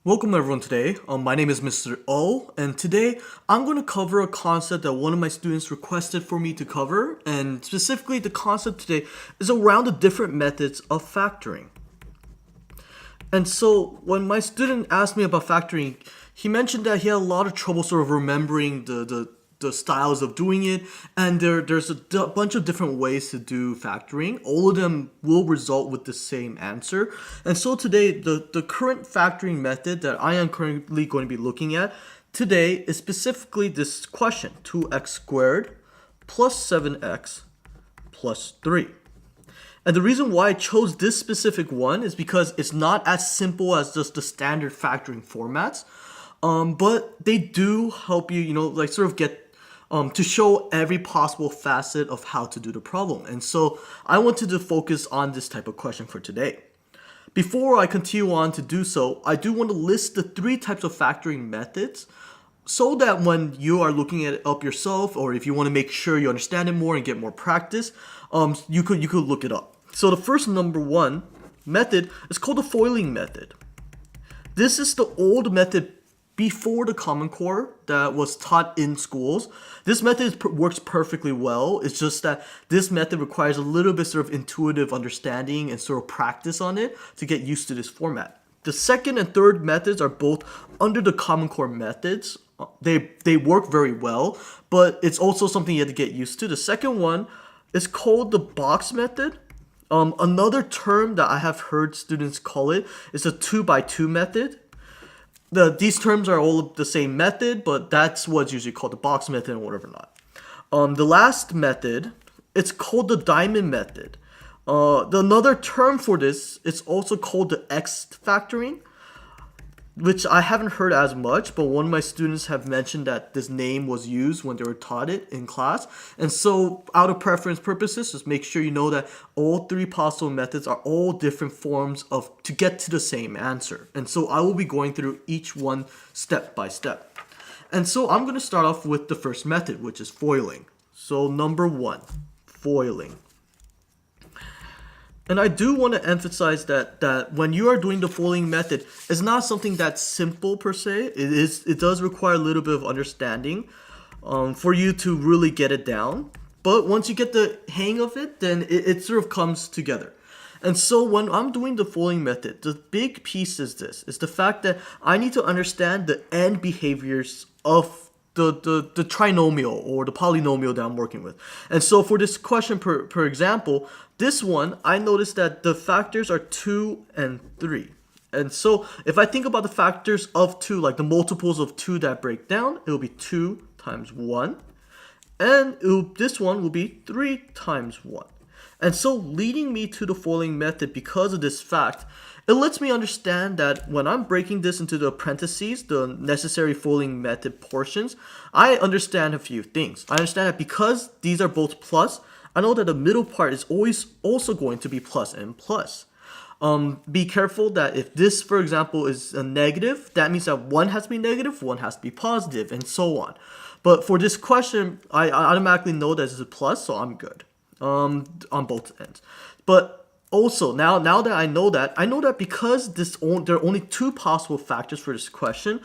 Welcome everyone today. My name is Mr. O, and today I'm going to cover a concept that one of my students requested for me to cover, and specifically the concept today is around the different methods of factoring. And so when my student asked me about factoring, he mentioned that he had a lot of trouble sort of remembering the styles of doing it, and there's a bunch of different ways to do factoring. All of them will result with the same answer. And so today, the current factoring method that I am currently going to be looking at today is specifically this question: 2x squared plus 7x plus 3. And the reason why I chose this specific one is because it's not as simple as just the standard factoring formats, but they do help you, like sort of get to show every possible facet of how to do the problem. And so I wanted to focus on this type of question for today. Before I continue on to do so, I do want to list the three types of factoring methods so that when you are looking at it up yourself, or if you want to make sure you understand it more and get more practice, you could look it up. So the first number one method is called the foiling method. This is the old method before the Common Core that was taught in schools. This method works perfectly well. It's just that this method requires a little bit sort of intuitive understanding and sort of practice on it to get used to this format. The second and third methods are both under the Common Core methods. They work very well, but it's also something you have to get used to. The second one is called the box method. Another term that I have heard students call it is the 2x2 method. These terms are all the same method, but that's what's usually called the box method and whatever not. The last method, it's called the diamond method. Another term for this is also called the X factoring, which I haven't heard as much, but one of my students have mentioned that this name was used when they were taught it in class. And so out of preference purposes, just make sure you know that all three possible methods are all different forms to get to the same answer. And so I will be going through each one step by step. And so I'm going to start off with the first method, which is foiling. So number one, foiling. And I do want to emphasize that when you are doing the foiling method, it's not something that's simple per se. It does require a little bit of understanding for you to really get it down. But once you get the hang of it, then it sort of comes together. And so when I'm doing the foiling method, the big piece is the fact that I need to understand the end behaviors of the trinomial or the polynomial that I'm working with. And so for this question, per example, this one, I noticed that the factors are 2 and 3. And so if I think about the factors of 2, like the multiples of 2 that break down, it will be 2 times 1. And this one will be 3 times 1. And so leading me to the foiling method because of this fact, it lets me understand that when I'm breaking this into the parentheses, the necessary foiling method portions, I understand a few things. I understand that because these are both plus, I know that the middle part is always also going to be plus and plus. Be careful that if this, for example, is a negative, that means that one has to be negative, one has to be positive, and so on. But for this question, I automatically know that it's a plus, so I'm good on both ends. But also, now that I know that because there are only two possible factors for this question,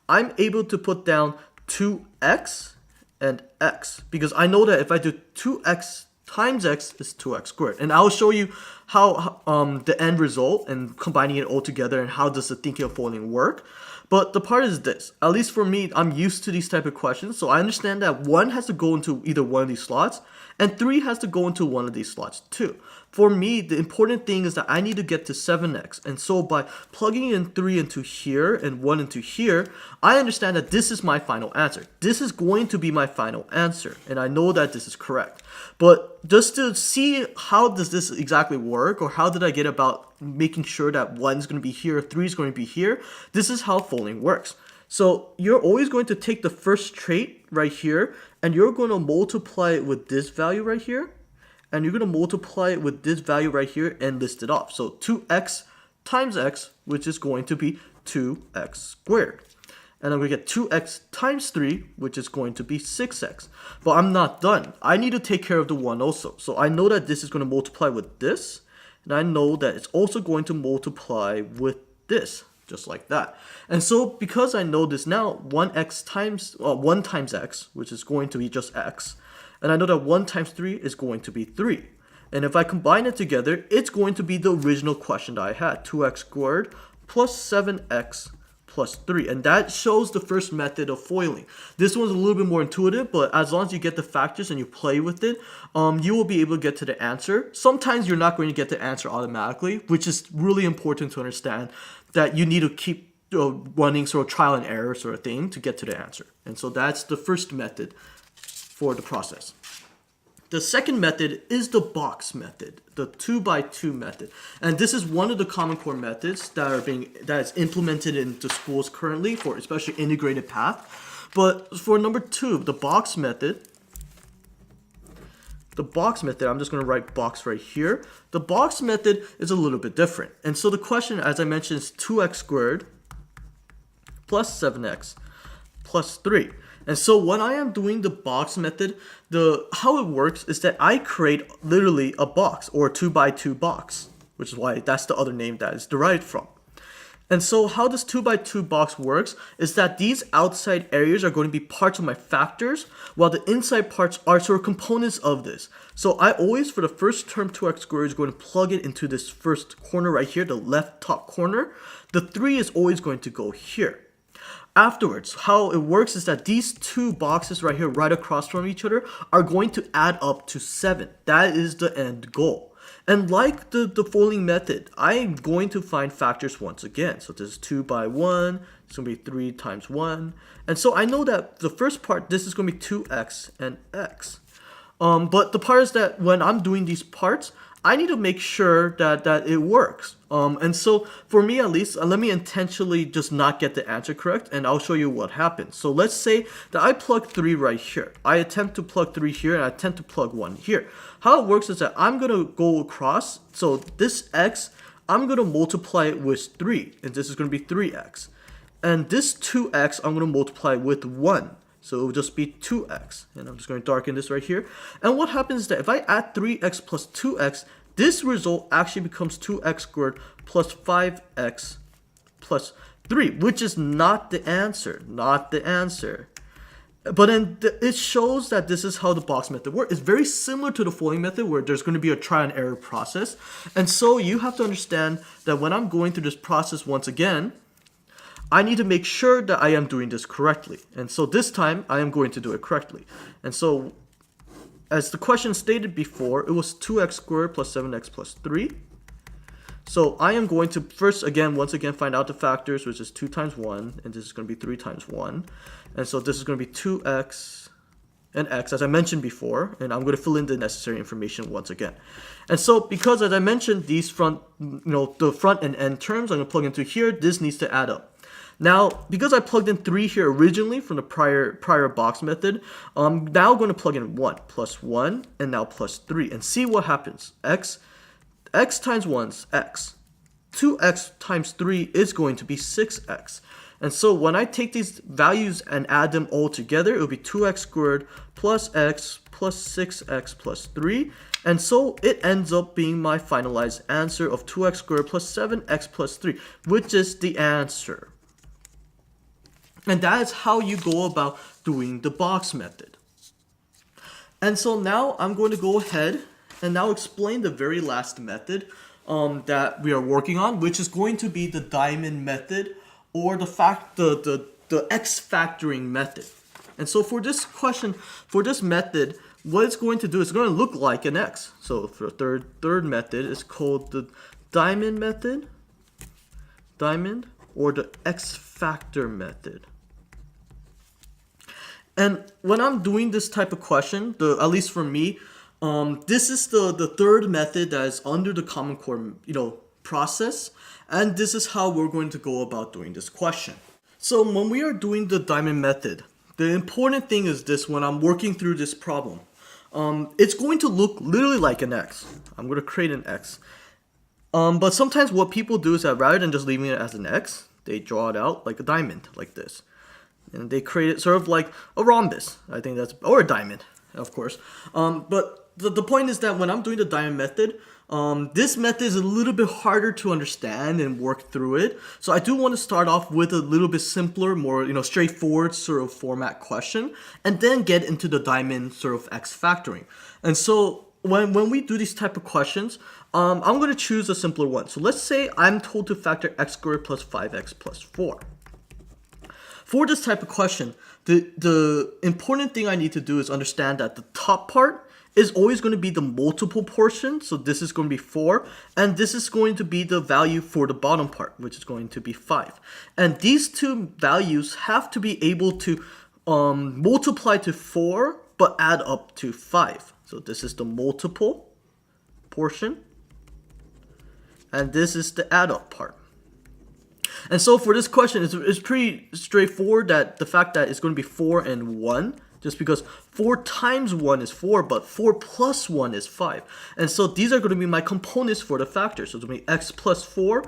I'm able to put down 2x and x, because I know that if I do 2x times x is 2x squared. And I'll show you how the end result and combining it all together and how does the thinking of foiling work. But the part is this, at least for me, I'm used to these type of questions, so I understand that 1 has to go into either one of these slots, and 3 has to go into one of these slots too. For me, the important thing is that I need to get to 7x, and so by plugging in 3 into here and 1 into here, I understand that this is my final answer. This is going to be my final answer, and I know that this is correct. But just to see how does this exactly work, or how did I get about making sure that 1 is going to be here, 3 is going to be here, this is how foiling works. So you're always going to take the first trait right here, and you're going to multiply it with this value right here, and you're going to multiply it with this value right here and list it off. So 2x times x, which is going to be 2x squared. And I'm going to get 2x times 3, which is going to be 6x. But I'm not done. I need to take care of the 1 also. So I know that this is going to multiply with this, and I know that it's also going to multiply with this. just like that. And so because I know this now, 1 times x, which is going to be just x, and I know that 1 times 3 is going to be 3. And if I combine it together, it's going to be the original question that I had, 2x squared plus 7x plus 3. And that shows the first method of foiling. This one's a little bit more intuitive, but as long as you get the factors and you play with it, you will be able to get to the answer. Sometimes you're not going to get the answer automatically, which is really important to understand that you need to keep running sort of trial and error sort of thing to get to the answer. And so that's the first method for the process. The second method is the box method, the 2x2 method. And this is one of the Common Core methods that is implemented into schools currently for especially integrated path. But for number 2, the box method, I'm just going to write box right here. The box method is a little bit different. And so the question, as I mentioned, is 2x squared plus 7x plus 3. And so when I am doing the box method, how it works is that I create literally a box, or a 2x2 box, which is why that's the other name that is derived from. And so how this 2x2 box works is that these outside areas are going to be parts of my factors, while the inside parts are sort of components of this. So I always, for the first term 2x squared, is going to plug it into this first corner right here, the left top corner. The 3 is always going to go here. Afterwards, how it works is that these two boxes right here, right across from each other, are going to add up to 7. That is the end goal. And like the foiling method, I am going to find factors once again. So this is 2 by 1, it's going to be 3 times 1. And so I know that the first part, this is going to be 2x and x. But the part is that when I'm doing these parts, I need to make sure that it works. And so for me at least, let me intentionally just not get the answer correct, and I'll show you what happens. So let's say that I plug 3 right here. I attempt to plug 3 here, and I attempt to plug 1 here. How it works is that I'm going to go across. So this x, I'm going to multiply it with 3, and this is going to be 3x. And this 2x, I'm going to multiply with 1. So it will just be 2x. And I'm just going to darken this right here. And what happens is that if I add 3x plus 2x, this result actually becomes 2x squared plus 5x plus 3, which is not the answer. Not the answer. But then it shows that this is how the box method works. It's very similar to the foiling method, where there's going to be a trial and error process. And so you have to understand that when I'm going through this process once again, I need to make sure that I am doing this correctly. And so this time, I am going to do it correctly. And so, as the question stated before, it was 2x squared plus 7x plus 3. So I am going to once again, find out the factors, which is 2 times 1, and this is going to be 3 times 1. And so this is going to be 2x and x, as I mentioned before, and I'm going to fill in the necessary information once again. And so because, as I mentioned, these the front and end terms I'm going to plug into here, this needs to add up. Now, because I plugged in 3 here originally from the prior box method, I'm now going to plug in 1 plus 1 and now plus 3 and see what happens. X times 1 is x. 2x times 3 is going to be 6x. And so when I take these values and add them all together, it will be 2x squared plus x plus 6x plus 3. And so it ends up being my finalized answer of 2x squared plus 7x plus 3, which is the answer. And that is how you go about doing the box method. And so now I'm going to go ahead and now explain the very last method that we are working on, which is going to be the diamond method, or the x factoring method. And so for this method, what it's going to do is it's going to look like an x. So for the third method is called the diamond method, or the x factor method. And when I'm doing this type of question, at least for me, this is the third method that is under the Common Core process, and this is how we're going to go about doing this question. So when we are doing the diamond method, the important thing is this: when I'm working through this problem, it's going to look literally like an x. I'm going to create an x. But sometimes what people do is that rather than just leaving it as an x, they draw it out like a diamond, like this. And they create it sort of like a rhombus, I think or a diamond, of course. But the point is that when I'm doing the diamond method, This method is a little bit harder to understand and work through it. So I do want to start off with a little bit simpler, more straightforward sort of format question, and then get into the diamond sort of X factoring. And so when we do these type of questions, I'm going to choose a simpler one. So let's say I'm told to factor x squared plus 5x plus 4. For this type of question, the important thing I need to do is understand that the top part is always going to be the multiple portion. So this is going to be 4. And this is going to be the value for the bottom part, which is going to be 5. And these two values have to be able to multiply to 4, but add up to 5. So this is the multiple portion. And this is the add up part. And so for this question, it's pretty straightforward, that the fact that it's going to be 4 and 1, just because 4 times 1 is 4, but 4 plus 1 is 5. And so these are going to be my components for the factor. So it's going to be x plus 4,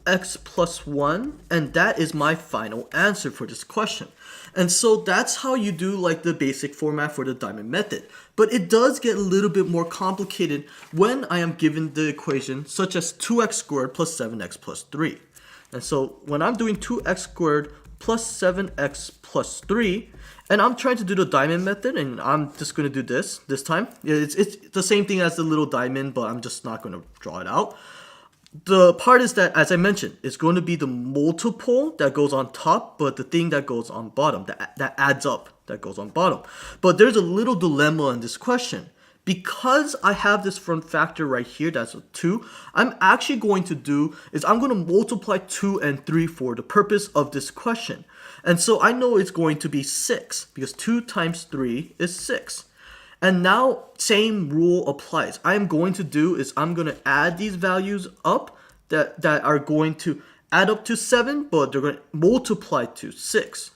x plus 1, and that is my final answer for this question. And so that's how you do like the basic format for the diamond method. But it does get a little bit more complicated when I am given the equation such as 2x squared plus 7x plus 3. And so when I'm doing 2x squared plus 7x plus 3, and I'm trying to do the diamond method, and I'm just going to do this time. It's the same thing as the little diamond, but I'm just not going to draw it out. The part is that, as I mentioned, it's going to be the multiple that goes on top, but the thing that goes on bottom, that adds up, that goes on bottom. But there's a little dilemma in this question. Because I have this front factor right here, that's a 2, I'm actually going to do is I'm going to multiply 2 and 3 for the purpose of this question. And so I know it's going to be 6, because 2 times 3 is 6. And now same rule applies. I'm going to do is I'm going to add these values up that are going to add up to 7, but they're going to multiply to 6.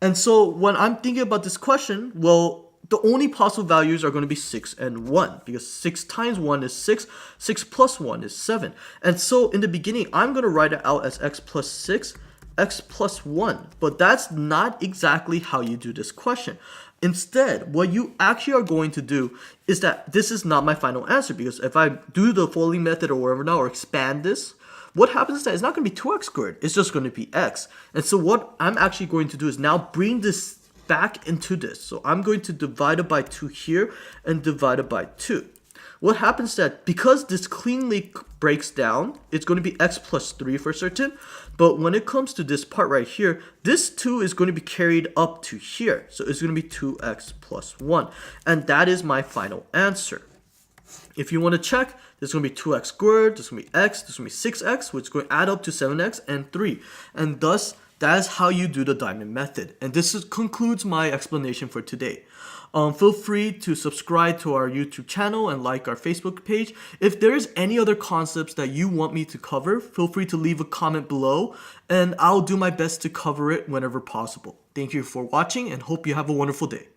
And so when I'm thinking about this question, well, the only possible values are going to be 6 and 1, because 6 times 1 is 6, 6 plus 1 is 7. And so in the beginning, I'm going to write it out as x plus 6, x plus 1. But that's not exactly how you do this question. Instead, what you actually are going to do is that this is not my final answer, because if I do the folding method or whatever now, or expand this, what happens is that it's not going to be 2x squared, it's just going to be x. And so what I'm actually going to do is now bring this back into this. So I'm going to divide it by 2 here and divide it by 2. What happens is that because this cleanly breaks down, it's going to be x plus 3 for certain. But when it comes to this part right here, this 2 is going to be carried up to here. So it's going to be 2x plus 1. And that is my final answer. If you want to check, there's going to be 2x squared, there's going to be x, there's going to be 6x, which is going to add up to 7x and 3. And thus, that is how you do the diamond method. And this concludes my explanation for today. Feel free to subscribe to our YouTube channel and like our Facebook page. If there is any other concepts that you want me to cover, feel free to leave a comment below, and I'll do my best to cover it whenever possible. Thank you for watching and hope you have a wonderful day.